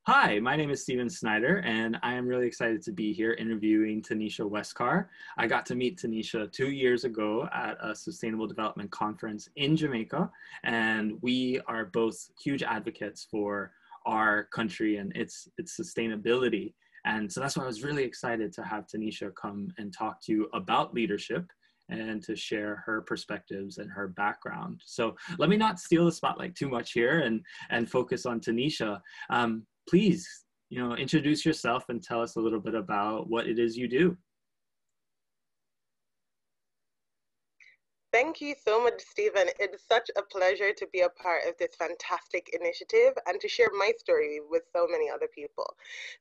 Hi, my name is Steven Snider, and I am really excited to be here interviewing Tanesha Westcarr. I got to meet Tanesha 2 years ago at a sustainable development conference in Jamaica, and we are both huge advocates for our country and its sustainability. And so that's why I was really excited to have Tanesha come and talk to you about leadership and to share her perspectives and her background. So let me not steal the spotlight too much here and focus on Tanesha. Please, introduce yourself and tell us a little bit about what it is you do. Thank you so much, Stephen. It's such a pleasure to be a part of this fantastic initiative and to share my story with so many other people.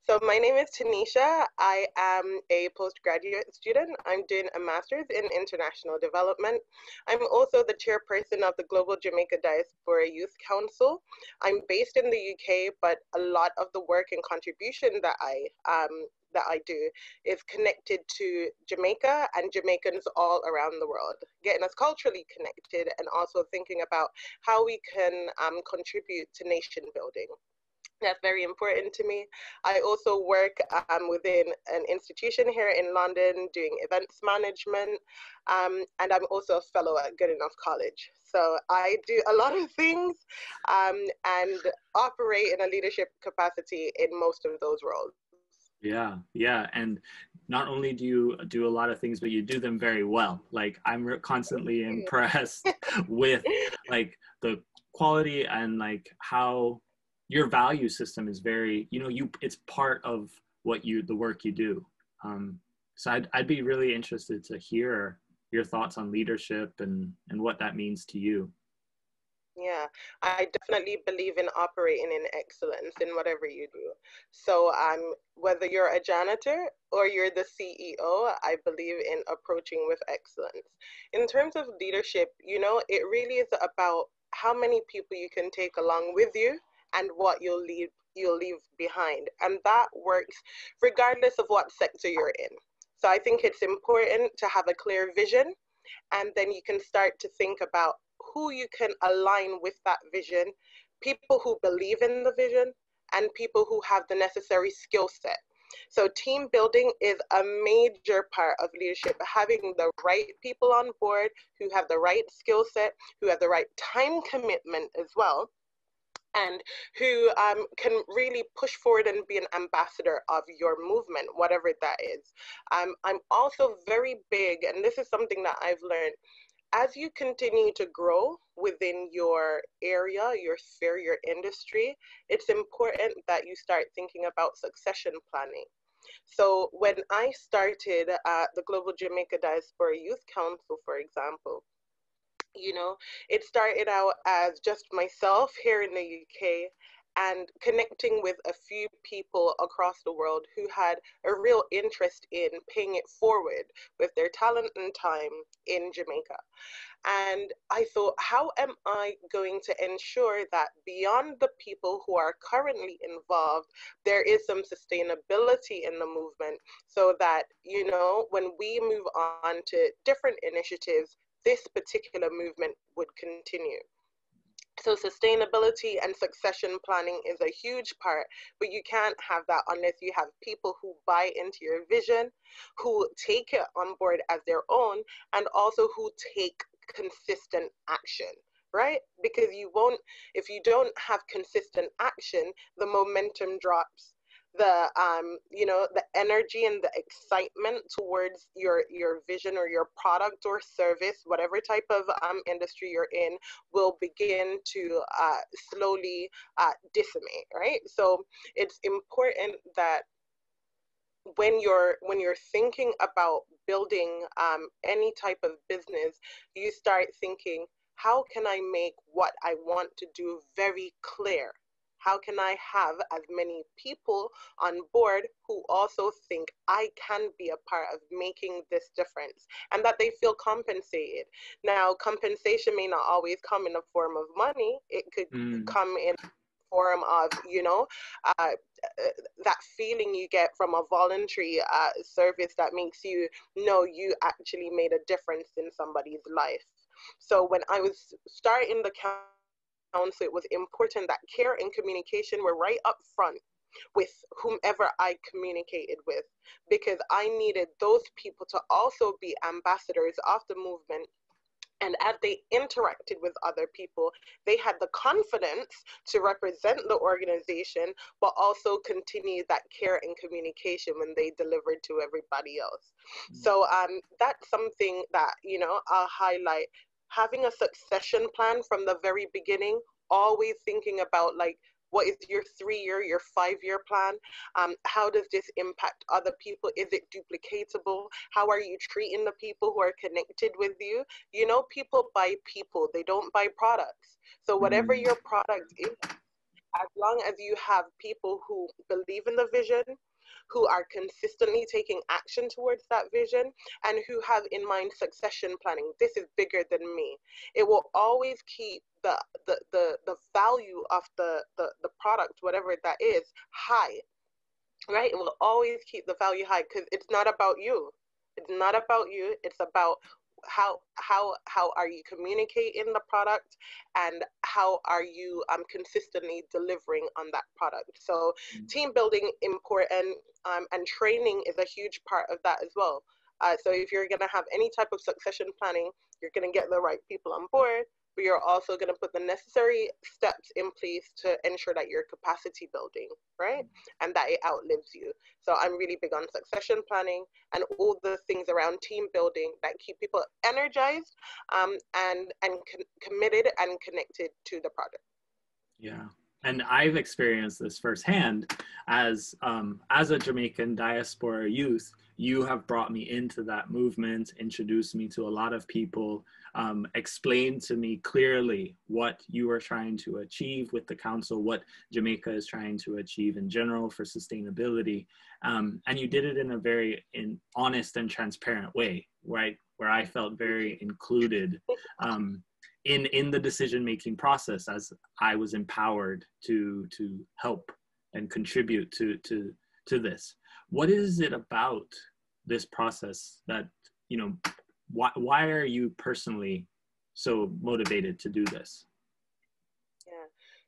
So my name is Tanesha. I am a postgraduate student. I'm doing a master's in international development. I'm also the chairperson of the Global Jamaica Diaspora Youth Council. I'm based in the UK, but a lot of the work and contribution that I do is connected to Jamaica and Jamaicans all around the world, getting us culturally connected and also thinking about how we can contribute to nation building. That's very important to me. I also work within an institution here in London doing events management, and I'm also a fellow at Goodenough College. So I do a lot of things and operate in a leadership capacity in most of those roles. Yeah. And not only do you do a lot of things, but you do them very well. Like I'm constantly impressed with like the quality and like how your value system is very, it's part of the work you do. So I'd be really interested to hear your thoughts on leadership and what that means to you. Yeah, I definitely believe in operating in excellence in whatever you do. So whether you're a janitor or you're the CEO, I believe in approaching with excellence. In terms of leadership, it really is about how many people you can take along with you and what you'll leave behind. And that works regardless of what sector you're in. So I think it's important to have a clear vision, and then you can start to think about who you can align with that vision, people who believe in the vision, and people who have the necessary skill set. So team building is a major part of leadership, having the right people on board who have the right skill set, who have the right time commitment as well, and who can really push forward and be an ambassador of your movement, whatever that is. I'm also very big, and this is something that I've learned, as you continue to grow within your area, your sphere, your industry, it's important that you start thinking about succession planning. So when I started the Global Jamaica Diaspora Youth Council, for example, it started out as just myself here in the UK and connecting with a few people across the world who had a real interest in paying it forward with their talent and time in Jamaica. And I thought, how am I going to ensure that beyond the people who are currently involved, there is some sustainability in the movement so that, when we move on to different initiatives, this particular movement would continue. So sustainability and succession planning is a huge part, but you can't have that unless you have people who buy into your vision, who take it on board as their own, and also who take consistent action, right? Because if you don't have consistent action, the momentum drops. The energy and the excitement towards your vision or your product or service, whatever type of industry you're in, will begin to slowly decimate, right? So it's important that when you're thinking about building any type of business, you start thinking, how can I make what I want to do very clear? How can I have as many people on board who also think I can be a part of making this difference and that they feel compensated? Now, compensation may not always come in the form of money. It could come in the form of, that feeling you get from a voluntary service that makes you know you actually made a difference in somebody's life. So when I was starting the council, it was important that care and communication were right up front. with whomever I communicated with, because I needed those people to also be ambassadors of the movement. And as they interacted with other people, they had the confidence to represent the organization, but also continue that care and communication when they delivered to everybody else. So that's something that, you know, I'll highlight. Having a succession plan from the very beginning, always thinking about like, what is your 3-year, your 5-year plan? How does this impact other people? Is it duplicatable? How are you treating the people who are connected with you? You know, people buy people, they don't buy products. So whatever your product is, as long as you have people who believe in the vision, who are consistently taking action towards that vision, and who have in mind succession planning, this is bigger than me, it will always keep the value of the product, whatever that is, high, right? It will always keep the value high, because it's not about you. It's not about you. It's about how are you communicating the product, and how are you consistently delivering on that product. So team building important, and training is a huge part of that as well. So if you're going to have any type of succession planning, you're going to get the right people on board, but you're also going to put the necessary steps in place to ensure that you're capacity building, right? And that it outlives you. So I'm really big on succession planning and all the things around team building that keep people energized, and committed and connected to the project. Yeah. And I've experienced this firsthand as a Jamaican diaspora youth. You have brought me into that movement, introduced me to a lot of people, explained to me clearly what you are trying to achieve with the council, what Jamaica is trying to achieve in general for sustainability. And you did it in a very honest and transparent way, right? Where I felt very included in the decision-making process, as I was empowered to help and contribute to this. What is it about this process that, you know, why are you personally so motivated to do this? Yeah,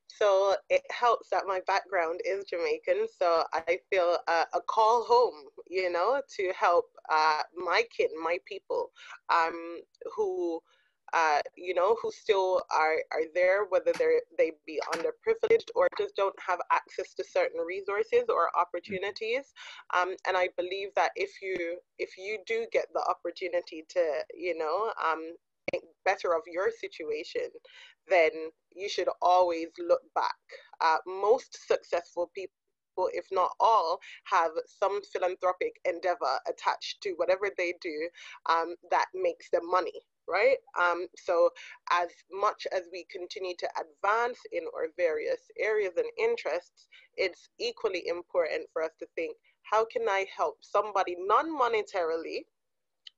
so it helps that my background is Jamaican, so I feel a call home, you know, to help my kin, my people, who you know, who still are there, whether they be underprivileged or just don't have access to certain resources or opportunities. And I believe that if you do get the opportunity to, you know, make better of your situation, then you should always look back. Most successful people, if not all, have some philanthropic endeavor attached to whatever they do, that makes them money, right? So as much as we continue to advance in our various areas and interests, it's equally important for us to think, how can I help somebody non-monetarily,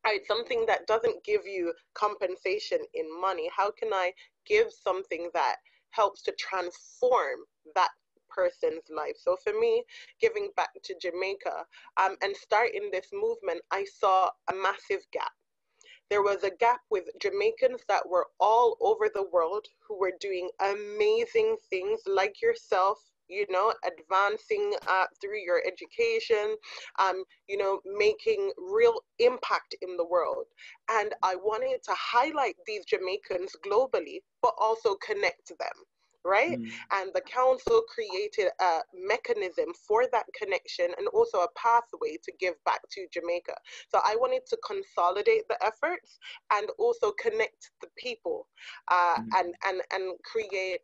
right? Something that doesn't give you compensation in money. How can I give something that helps to transform that person's life? So for me, giving back to Jamaica, and starting this movement, I saw a massive gap. There was a gap with Jamaicans that were all over the world who were doing amazing things like yourself, you know, advancing through your education, you know, making real impact in the world. And I wanted to highlight these Jamaicans globally, but also connect them. Right? And the council created a mechanism for that connection and also a pathway to give back to Jamaica. So I wanted to consolidate the efforts and also connect the people, and create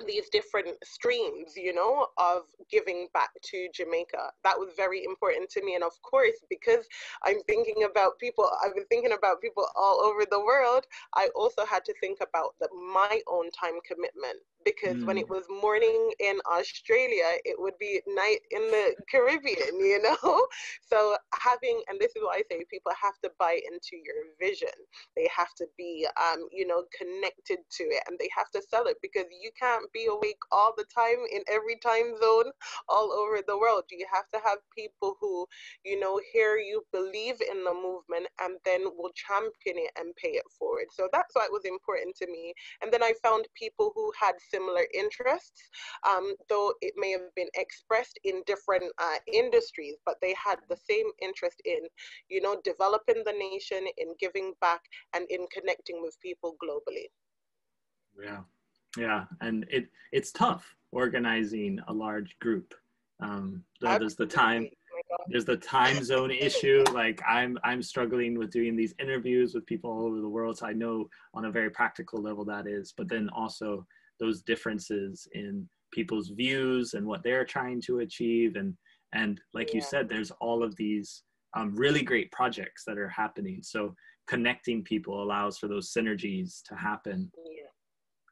these different streams, you know, of giving back to Jamaica. That was very important to me. And of course, because I've been thinking about people all over the world, I also had to think about my own time commitment. Because when it was morning in Australia, it would be night in the Caribbean, you know? So and this is why I say people have to buy into your vision. They have to be, you know, connected to it, and they have to sell it, because you can't be awake all the time in every time zone all over the world. You have to have people who, you know, hear you, believe in the movement, and then will champion it and pay it forward. So that's why it was important to me. And then I found people who had similar interests, though it may have been expressed in different industries, but they had the same interest in, you know, developing the nation, in giving back, and in connecting with people globally. Yeah, yeah, and it's tough organizing a large group. There's the time. Absolutely. Oh my God. There's the time zone issue. Like I'm struggling with doing these interviews with people all over the world, so I know on a very practical level that is. But then also those differences in people's views and what they're trying to achieve, and like you Yeah, said, there's all of these really great projects that are happening. So connecting people allows for those synergies to happen. yeah,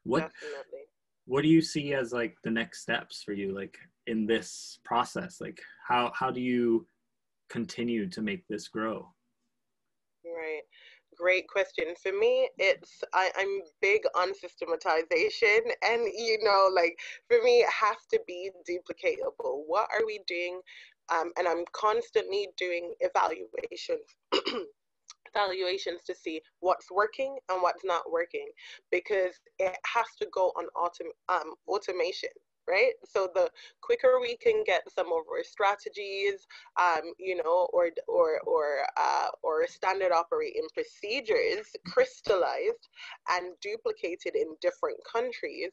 What definitely. what do you see as like the next steps for you, like in this process? Like how do you continue to make this grow? Right. Great question. For me, I'm big on systematization, and you know, like for me, it has to be duplicatable. What are we doing? And I'm constantly doing evaluations. Evaluations to see what's working and what's not working, because it has to go on automation, right? So the quicker we can get some of our strategies, you know, or standard operating procedures crystallized and duplicated in different countries,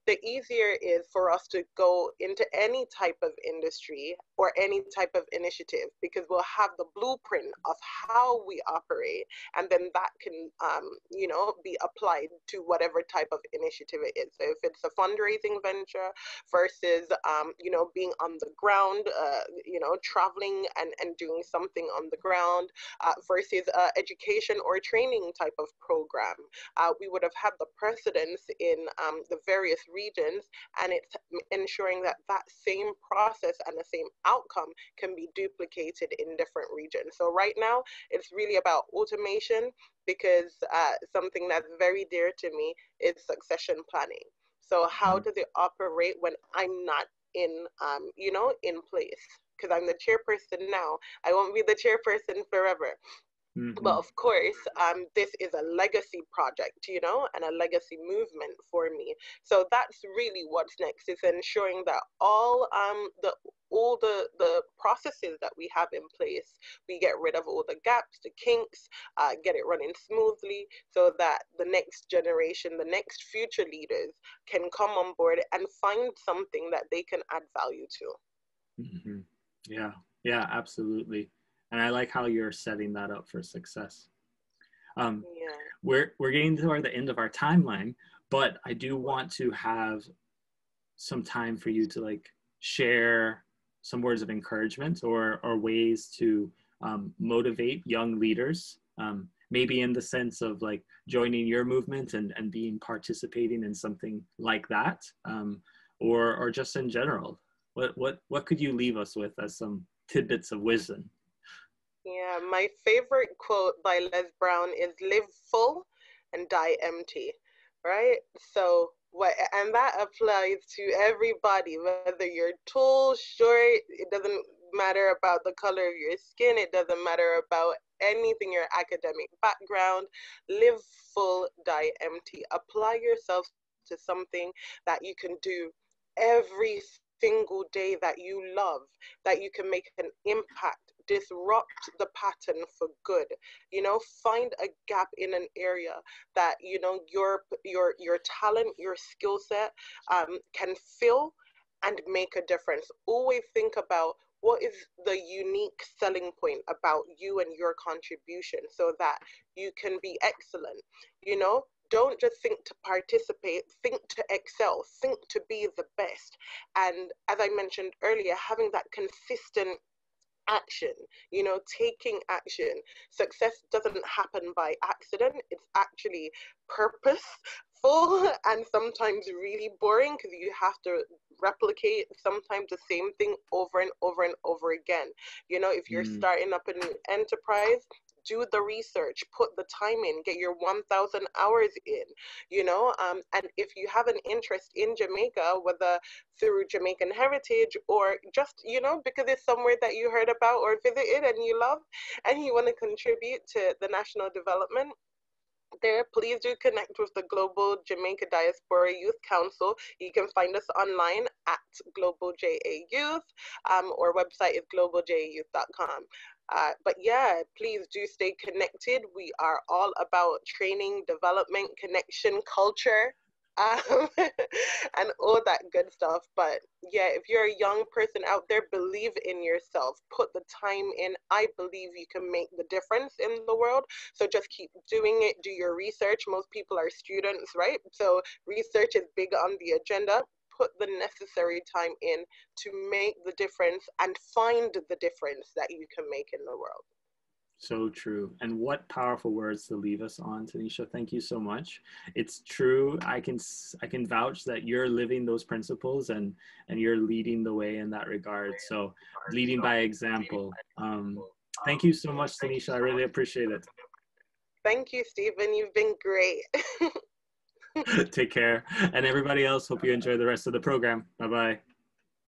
the easier it is for us to go into any type of industry or any type of initiative, because we'll have the blueprint of how we operate, and then that can, you know, be applied to whatever type of initiative it is. So if it's a fundraising venture versus, you know, being on the ground, you know, traveling and doing something on the ground, versus education or training type of program, we would have had the precedence in the various regions, and it's ensuring that that same process and the same outcome can be duplicated in different regions. So right now, it's really about automation, because something that's very dear to me is succession planning. So how does it operate when I'm not in, you know, in place? Because I'm the chairperson now, I won't be the chairperson forever. But Mm-hmm. of course, this is a legacy project, you know, and a legacy movement for me. So that's really what's next, is ensuring that all the processes that we have in place, we get rid of all the gaps, the kinks, get it running smoothly, so that the next generation, the next future leaders can come on board and find something that they can add value to. Mm-hmm. Yeah, yeah, absolutely. And I like how you're setting that up for success. Um, Yeah. we're getting toward the end of our timeline, but I do want to have some time for you to like share some words of encouragement or ways to motivate young leaders, maybe in the sense of like joining your movement and being participating in something like that, or just in general. What could you leave us with as some tidbits of wisdom? Yeah, my favorite quote by Les Brown is "Live full and die empty," right? So what, and that applies to everybody, whether you're tall, short, it doesn't matter about the color of your skin, it doesn't matter about anything, your academic background. Live full, die empty. Apply yourself to something that you can do every single day, that you love, that you can make an impact, disrupt the pattern for good. You know, find a gap in an area that, you know, your talent, your skill set, can fill and make a difference. Always think about what is the unique selling point about you and your contribution, so that you can be excellent. You know, don't just think to participate, think to excel, think to be the best. And as I mentioned earlier, having that consistent action, you know, taking action. Success doesn't happen by accident, it's actually purposeful and sometimes really boring, because you have to replicate sometimes the same thing over and over and over again. You know, if you're Mm, starting up a new enterprise, do the research, put the time in, get your 1,000 hours in, you know. And if you have an interest in Jamaica, whether through Jamaican heritage or just, you know, because it's somewhere that you heard about or visited and you love, and you want to contribute to the national development, there, please do connect with the Global Jamaica Diaspora Youth Council. You can find us online at Global JA Youth. Our website is globaljayouth.com. But yeah, please do stay connected. We are all about training, development, connection, culture, and all that good stuff. But yeah, if you're a young person out there, believe in yourself, put the time in. I believe you can make the difference in the world. So just keep doing it, do your research. Most people are students, right? So research is big on the agenda. Put the necessary time in to make the difference and find the difference that you can make in the world. So true. And what powerful words to leave us on, Tanesha. Thank you so much. It's true. I can vouch that you're living those principles and you're leading the way in that regard. So leading by example. Thank you so much, Tanesha. I really appreciate it. Thank you, Stephen. You've been great. Take care. And everybody else, hope you enjoy the rest of the program. Bye-bye.